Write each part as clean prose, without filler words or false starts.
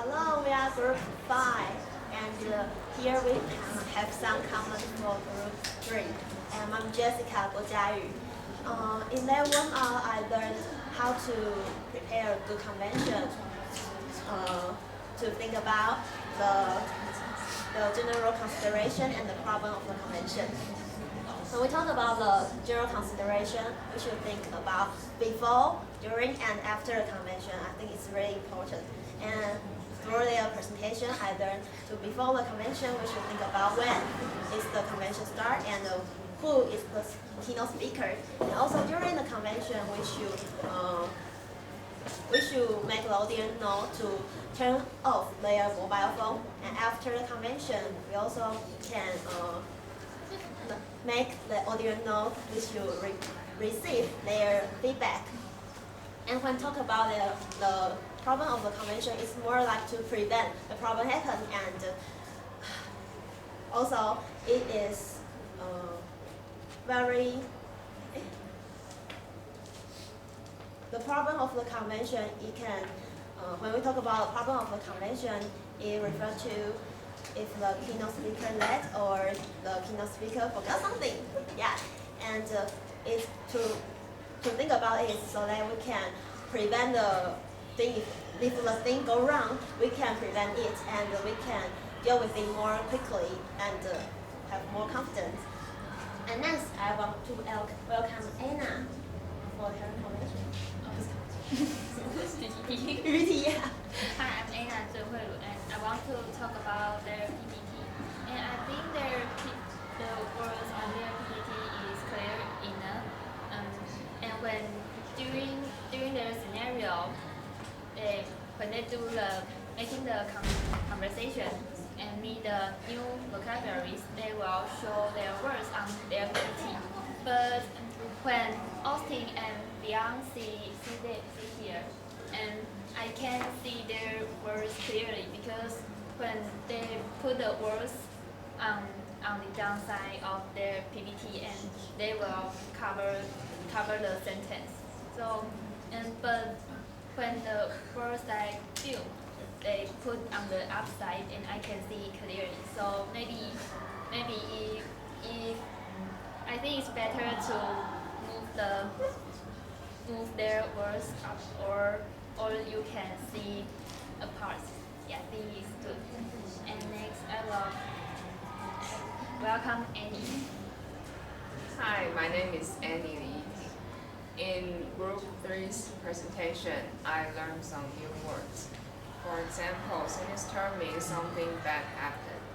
Hello, we are group 5, and here we have some comments for group 3. And I'm Jessica Guojiayu. In that one, I learned how to prepare a good convention, to think about the general consideration and the problem of the convention. When we talk about the general consideration, we should think about before, during, and after the convention. I think it's really important. And through their presentation, I learned to before the convention, we should think about when is the convention start and who is the keynote speaker. And also during the convention, we should make the audience know to turn off their mobile phone. And after the convention, we also can make the audience know we should receive their feedback. And when talk about the problem of the convention, it's more like to prevent the problem happen, and also it is very. The problem of the convention, it can, when we talk about the problem of the convention, it refers to if the keynote speaker late or the keynote speaker forgot something. Yeah, and it's to think about it so that we can prevent the thing. If the thing go wrong, we can prevent it and we can deal with it more quickly and have more confidence. And next, I want to welcome Anna for her convention. Yeah. Hi, I'm Anna Zhenhuilu, and I want to talk about their PPT. And I think the words on their PPT is clear enough. And when during their scenario, when they do making the conversation and meet the new vocabularies, they will show their words on their PPT. But when Austin and Liang see here, and I can see their words clearly because when they put the words on the downside of their PPT, and they will cover the sentence. So but when the words like film, they put on the upside, and I can see clearly. So maybe if I think it's better to move their words up, or you can see a part. Yeah, this is good. And next, I will welcome Annie. Hi, my name is Annie Li. In Group 3's presentation, I learned some new words. For example, sinister means something bad happened.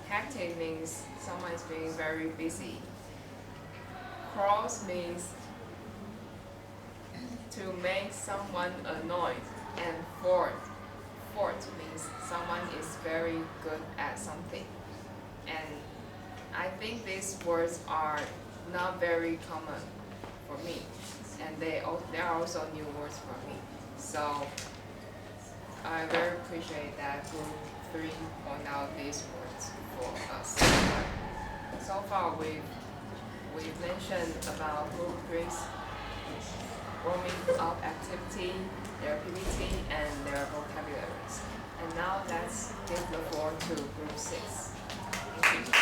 Hectic means someone is being very busy. Cross means to make someone annoyed. And fort means someone is very good at something. And I think these words are not very common for me, and they are also new words for me. So I very appreciate that Group 3 point out these words for us. So far we've mentioned about Group 3's warming up activity, their PPT, and their vocabularies. And now let's give the floor to Group 6. Thank you.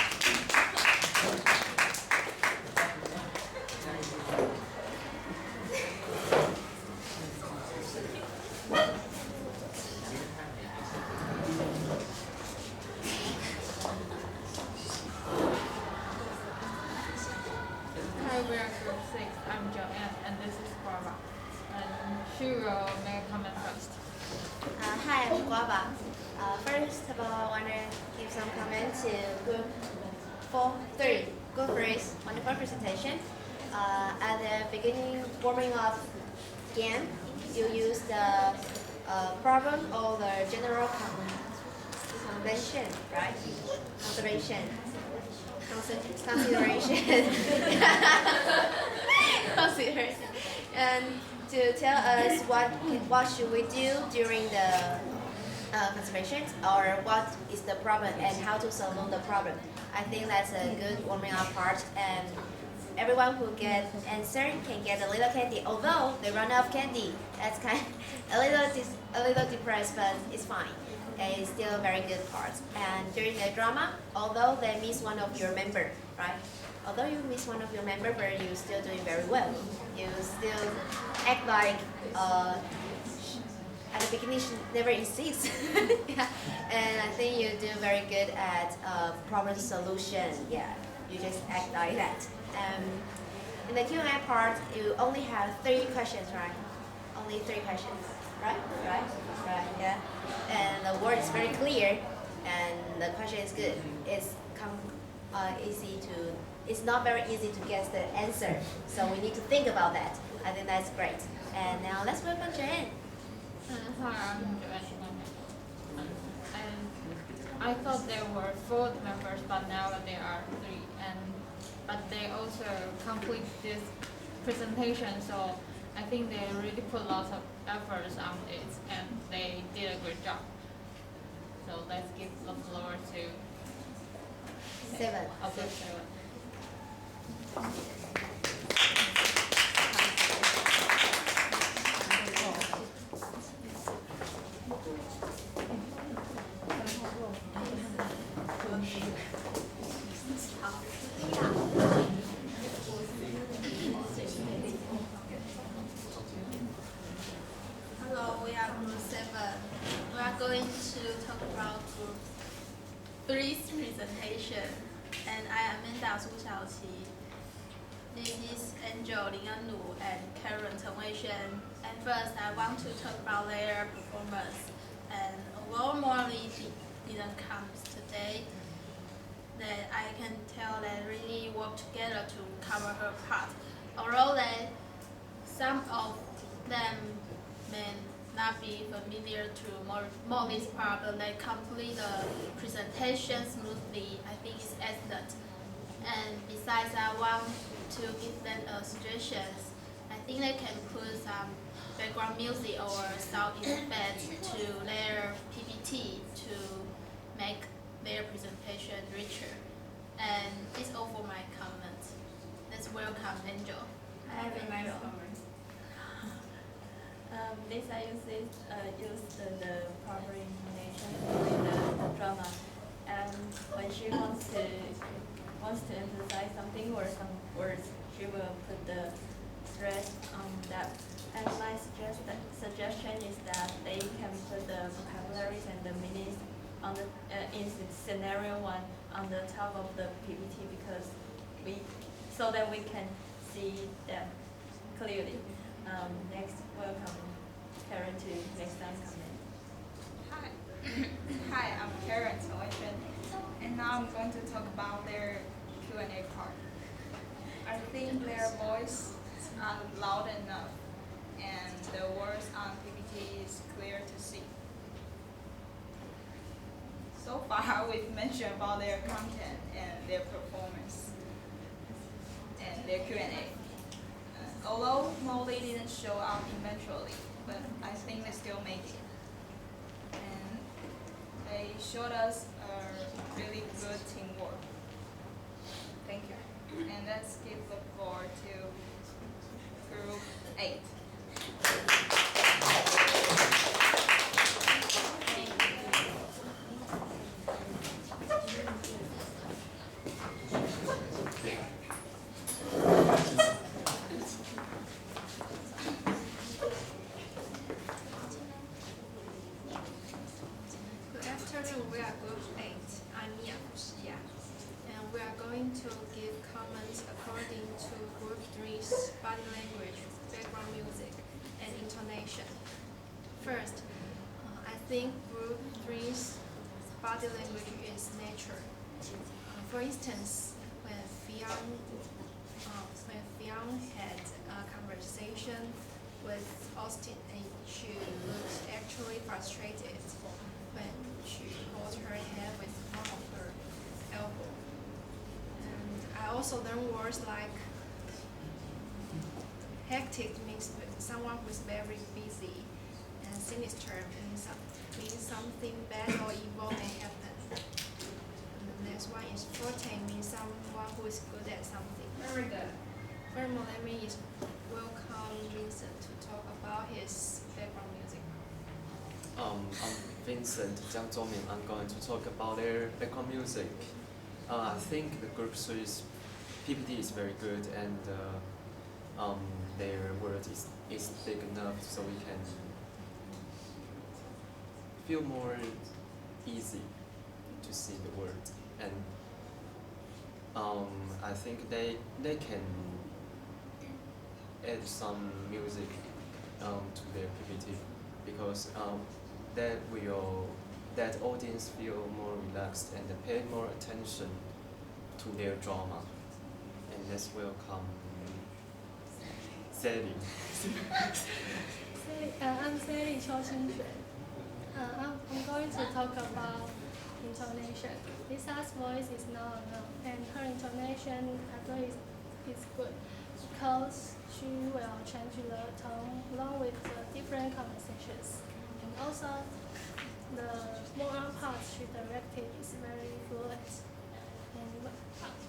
Hi, we are Group 6. I'm Joanne, and this is Guava. And she will make a comment first. Hi, I'm Guava. First of all, I want to give some comment to Group 3. Group 3's wonderful presentation. At the beginning, warming up game, you use the problem or the general convention, right? Consideration. And to tell us what should we do during the conservations, or what is the problem and how to solve the problem. I think that's a good warming up part, and everyone who gets answer can get a little candy. Although they run out of candy, that's kind of a little depressed, but it's fine. It's still a very good part. And during the drama, although they miss one of your member, right? Although you miss one of your member, but you're still doing very well. You still act like at the beginning she never exists. Yeah. And I think you do very good at problem solution. Yeah, you just act like that. In the Q&A part, you only have 3 questions, right? Only 3 questions, right? Right, yeah. And the word is very clear, and the question is good. It's not very easy to guess the answer, so we need to think about that. I think that's great. And now let's welcome Joanne. Hi, I'm Joanne. And I thought there were 4 members, but now there are 3. But they also complete this presentation, so I think they really put lots of efforts on it, and they did a good job. So let's give the floor to 7. Okay, 7. Hello, we are group 7. We are going to talk about group 3's presentation. And I am Amanda Su Xiaoqi. This is Angel Liang and Karen Chen Weishen. And first, I want to talk about their performance. And although Molly didn't come today, that I can tell they really work together to cover her part. Although some of them may not be familiar to Molly's part, but they complete the presentation smoothly. I think it's excellent. And besides, I want to give them suggestions. I think they can put some background music or sound effects to their PPT to make their presentation richer. And it's all for my comments. Let's welcome Angel. I have a nice comment. Lisa used the proper intonation during the drama, and when she wants to emphasize something or some words, she will put the stress on that. And my suggestion is that they can put the vocabularies and the meanings on the in scenario 1 on the top of the PPT, because so that we can see them clearly. Next, welcome Karen to next time comment. Hi. Hi, I'm Karen Chen, and now I'm going to talk about their Q&A part. I think their voice are loud enough, and the words on PPT is clear to see. So far, we've mentioned about their content and their performance and their Q&A. Although Molly didn't show up eventually, but I think they still make it. And they showed us a really good teamwork. Thank you. And let's give the floor to group 8. Good afternoon, we are group 8. I'm Liang, and we are going to give comments according to group 3's body language, background music, and intonation. First, I think group 3's body language is nature. For instance, when Fion had a conversation with Austin, and she looked actually frustrated when she hold her head with one of her elbow. And I also learned words like hectic means someone who's very busy, and sinister means something bad or evil may happen. And the next one is forte means someone who is good at something. Very good. let me welcome Vincent to talk about his background music. I'm Vincent Jiang Zhongmin. I'm going to talk about their background music. I think the group 3's PPT is very good, and their word is big enough so we can feel more easy to see the word. And I think they can add some music to their PPT because that audience feel more relaxed and pay more attention to their drama. And let's welcome Sally. I'm Sally Cho Xinxue. I'm going to talk about intonation. Lisa's voice is not enough, and her intonation I feel is good because she will change the tone along with the different conversations. And also, the moral part she directed is very fluent. And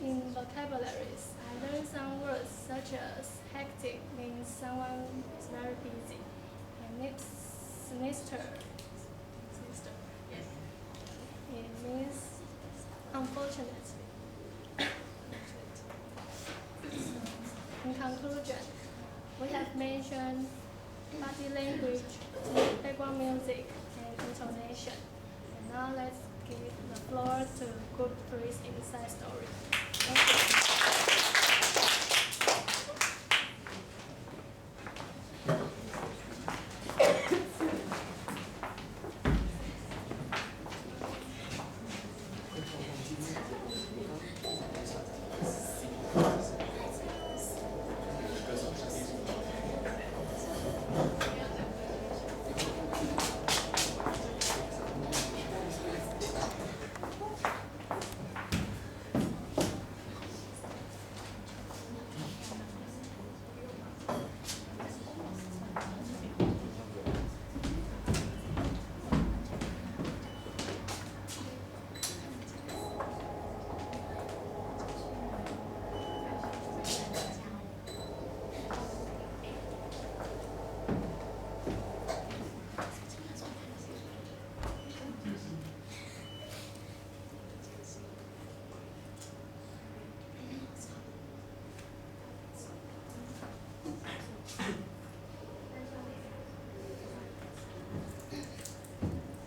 in vocabularies, I learned some words such as hectic means someone is very busy, and sinister. It means unfortunately. In conclusion, we have mentioned body language, background music, and intonation. And now let's give the floor to Group 3's Inside Story. Thank you.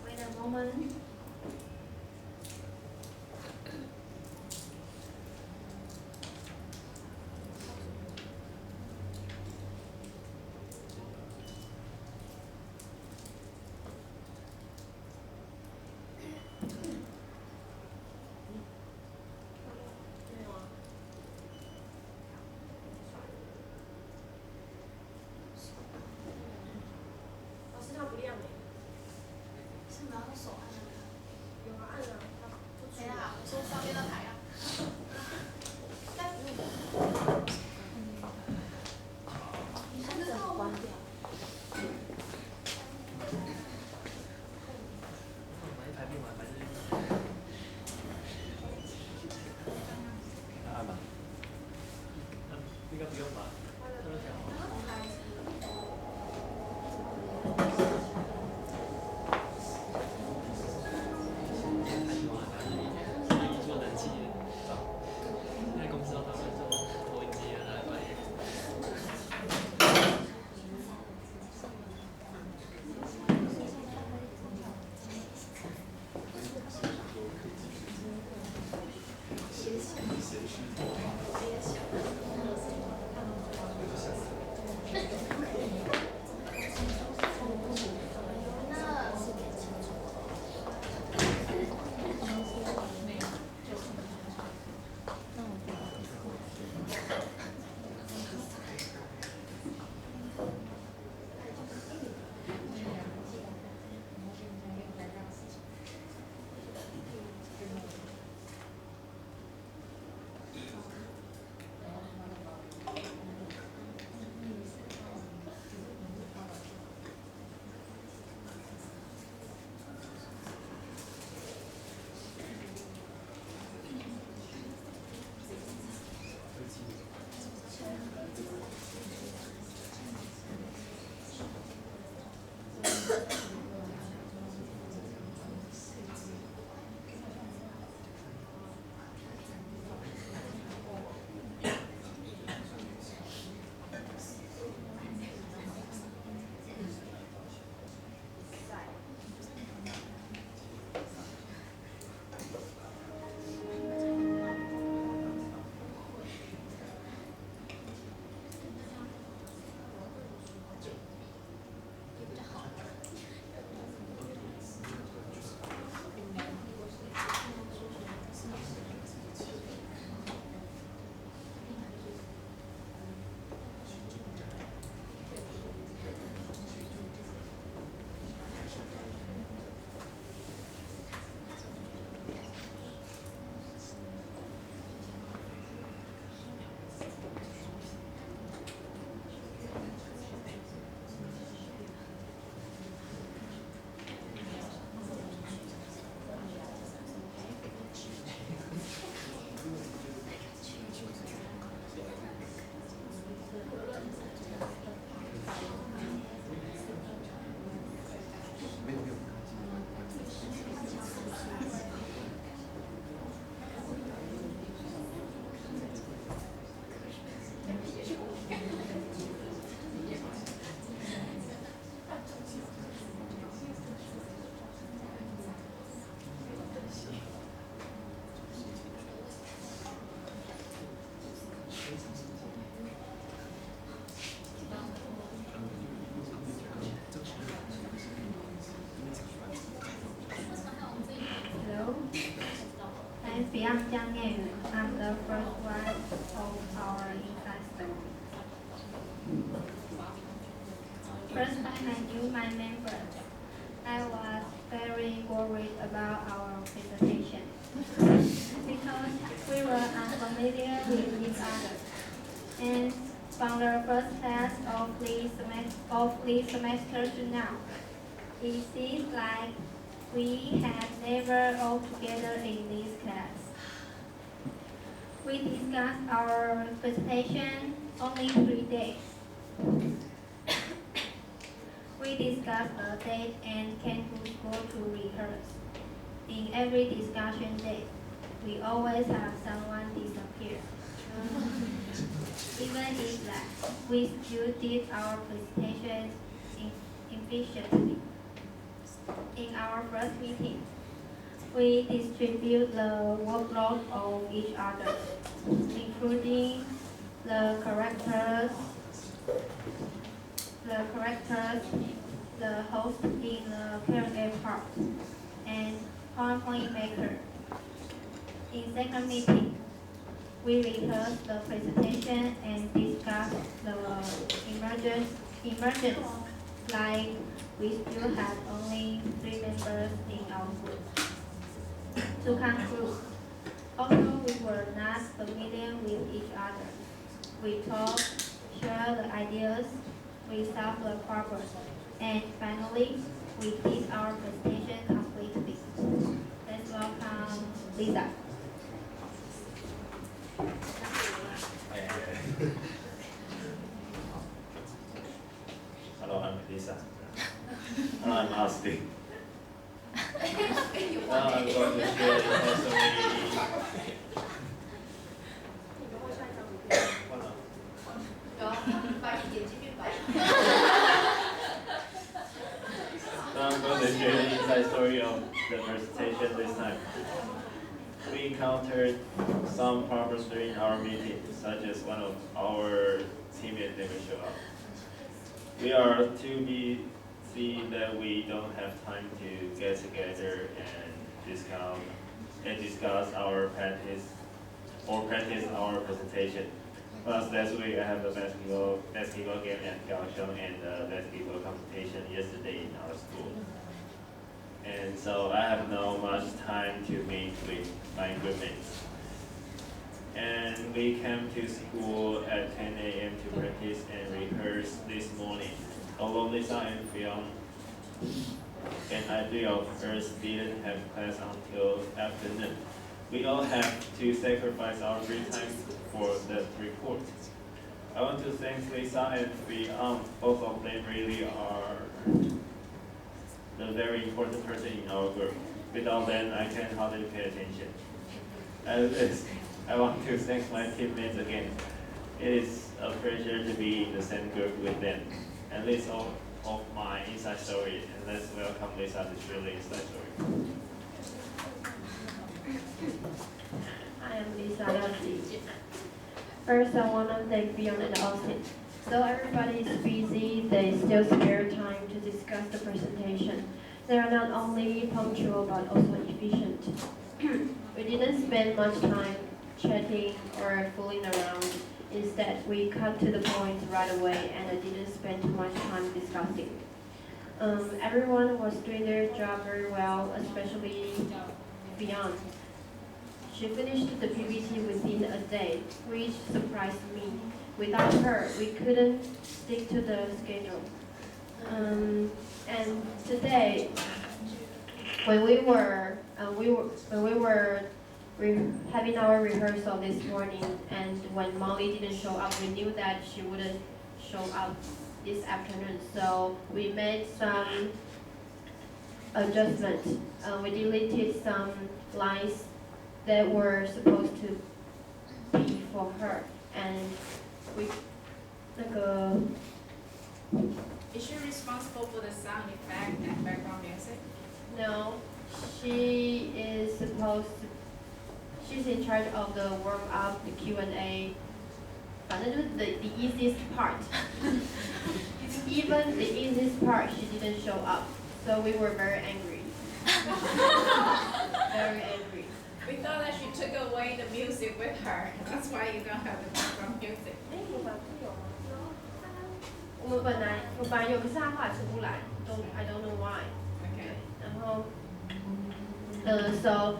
Wait a moment.老师它不亮哎。是拿手按的。有啊，按了，它不出谁啊？来。我说上面的牌啊。你看这个关掉。按吧。应该不用吧？他都讲好。Liang I'm the first one of our inside story. First time I knew my member, I was very worried about our presentation because we were unfamiliar with each other. And from the first class of this semester to now, it seems like we have never all together in this class. We discussed our presentation only 3 days. We discussed a date and came to school to rehearse. In every discussion day, we always have someone disappear. Even if that, we still did our presentation efficiently. In our first meeting, we distribute the workload of each other, including the characters, the host in the Q&A part, and PowerPoint maker. In second meeting, we rehearse the presentation and discuss the emergence, like we still have only 3 members in our group. To conclude, although we were not familiar with each other, we talked, shared the ideas, we solved the problem, and finally, we did our presentation completely. Let's welcome Lisa. Hello, I'm Lisa. Hello, I'm Austin. Now I'm going to share the story. Now I'm going to share the inside story of the presentation this time. We encountered some problems during our meeting, such as one of our teammates never showed up. We are too busy that we don't have time to get together and discuss our practice our presentation. Plus, last week I have a basketball game at Kaohsiung and a basketball competition yesterday in our school. And so I have not much time to meet with my groupmates. And we came to school at 10 a.m. to practice and rehearse this morning. Although Lisa and Liang and I three of us didn't have class until afternoon, we all have to sacrifice our free time for the report. I want to thank Lisa and Liang. Both of them really are the very important person in our group. Without them, I can hardly pay attention. I want to thank my teammates again. It is a pleasure to be in the same group with them. And that's all of my inside story. And let's welcome Lisa to share the inside story. I am Lisa Yossi. First, I want to thank Beyond and Austin. Though everybody is busy, they still spare time to discuss the presentation. They are not only punctual but also efficient. We didn't spend much time chatting or fooling around. Instead, we cut to the point right away and I didn't spend too much time discussing. Everyone was doing their job very well, especially Beyond. She finished the PPT within a day, which surprised me. Without her, we couldn't stick to the schedule. And today, when we were having our rehearsal this morning, and when Molly didn't show up, we knew that she wouldn't show up this afternoon. So we made some adjustments. We deleted some lines that were supposed to be for her, and we Is she responsible for the sound effect and background music? No, she's in charge of the warm up, the Q&A, but the easiest part. Even the easiest part, she didn't show up, so we were very angry. Very angry. We thought that she took away the music with her. That's why you don't have the background music. 我本来有，可是他后来出不来，I don't know why. Okay. 然后，so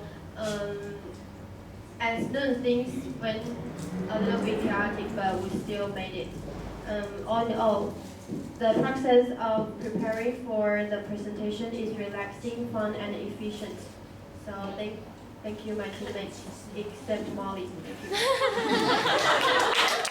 as soon things went a little bit chaotic, but we still made it. All in all, the process of preparing for the presentation is relaxing, fun, and efficient. So thank you, my teammates, except Molly. Thank you.